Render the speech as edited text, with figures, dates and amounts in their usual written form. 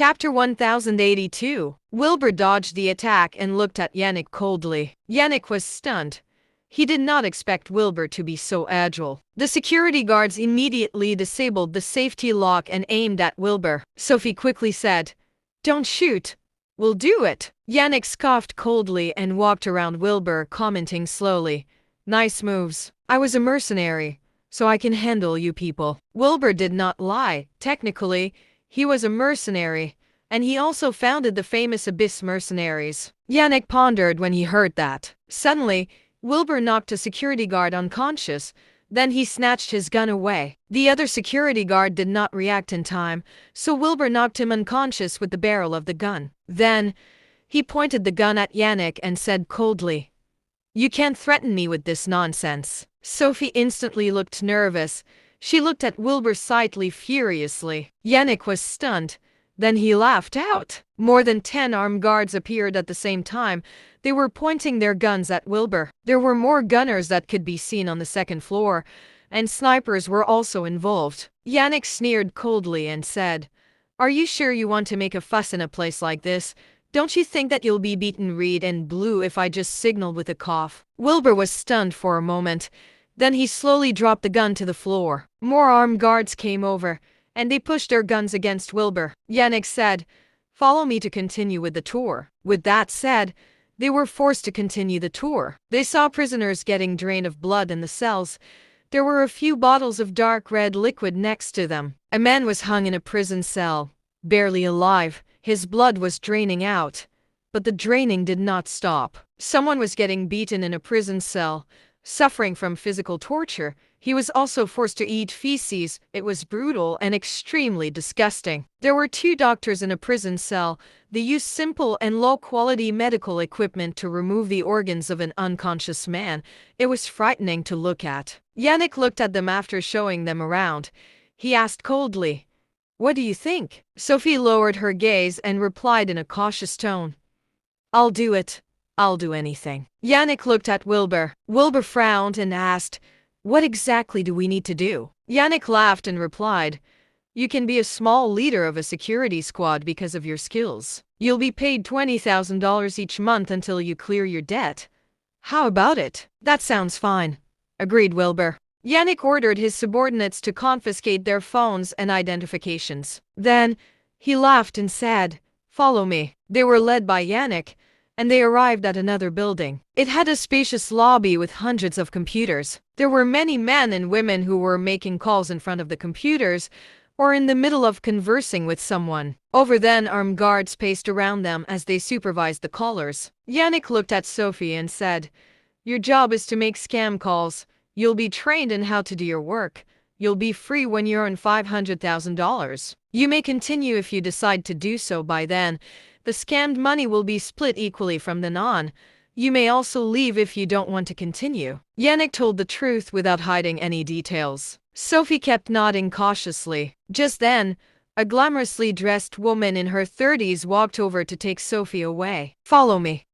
Chapter 1082. Wilbur dodged the attack and looked at Yannick coldly. Yannick was stunned. He did not expect Wilbur to be so agile. The security guards immediately disabled the safety lock and aimed at Wilbur. Sophie quickly said, "Don't shoot. We'll do it." Yannick scoffed coldly and walked around Wilbur, commenting slowly, "Nice moves. I was a mercenary, so I can handle you people." Wilbur did not lie. Technically, he was a mercenary, and he also founded the famous Abyss Mercenaries. Yannick pondered when he heard that. Suddenly, Wilbur knocked a security guard unconscious, then he snatched his gun away. The other security guard did not react in time, so Wilbur knocked him unconscious with the barrel of the gun. Then, he pointed the gun at Yannick and said coldly, "You can't threaten me with this nonsense." Sophie instantly looked nervous. She looked at Wilbur slightly furiously. Yannick was stunned. Then he laughed out. More than 10 armed guards appeared at the same time. They were pointing their guns at Wilbur. There were more gunners that could be seen on the second floor, and snipers were also involved. Yannick sneered coldly and said, "Are you sure you want to make a fuss in a place like this? Don't you think that you'll be beaten red and blue if I just signal with a cough?" Wilbur was stunned for a moment. Then he slowly dropped the gun to the floor. More armed guards came over, and they pushed their guns against Wilbur. Yannick said, "Follow me to continue with the tour." With that said, they were forced to continue the tour. They saw prisoners getting drained of blood in the cells. There were a few bottles of dark red liquid next to them. A man was hung in a prison cell, barely alive. His blood was draining out, but the draining did not stop. Someone was getting beaten in a prison cell, suffering from physical torture. He was also forced to eat feces. It was brutal and extremely disgusting. There were 2 doctors in a prison cell. They used simple and low-quality medical equipment to remove the organs of an unconscious man. It was frightening to look at. Yannick looked at them after showing them around. He asked coldly, "What do you think?" Sophie lowered her gaze and replied in a cautious tone, "I'll do it. I'll do anything." Yannick looked at Wilbur. Wilbur frowned and asked, "What exactly do we need to do?" Yannick laughed and replied, "You can be a small leader of a security squad because of your skills. You'll be paid $20,000 each month until you clear your debt. How about it?" "That sounds fine," agreed Wilbur. Yannick ordered his subordinates to confiscate their phones and identifications. Then, he laughed and said, "Follow me." They were led by Yannick, and they arrived at another building. It had a spacious lobby with hundreds of computers. There were many men and women who were making calls in front of the computers or in the middle of conversing with someone. Over then, armed guards paced around them as they supervised the callers. Yannick looked at Sophie and said, "Your job is to make scam calls. You'll be trained in how to do your work. You'll be free when you earn $500,000. You may continue if you decide to do so by then. The scammed money will be split equally from then on. You may also leave if you don't want to continue." Yannick told the truth without hiding any details. Sophie kept nodding cautiously. Just then, a glamorously dressed woman in her 30s walked over to take Sophie away. "Follow me."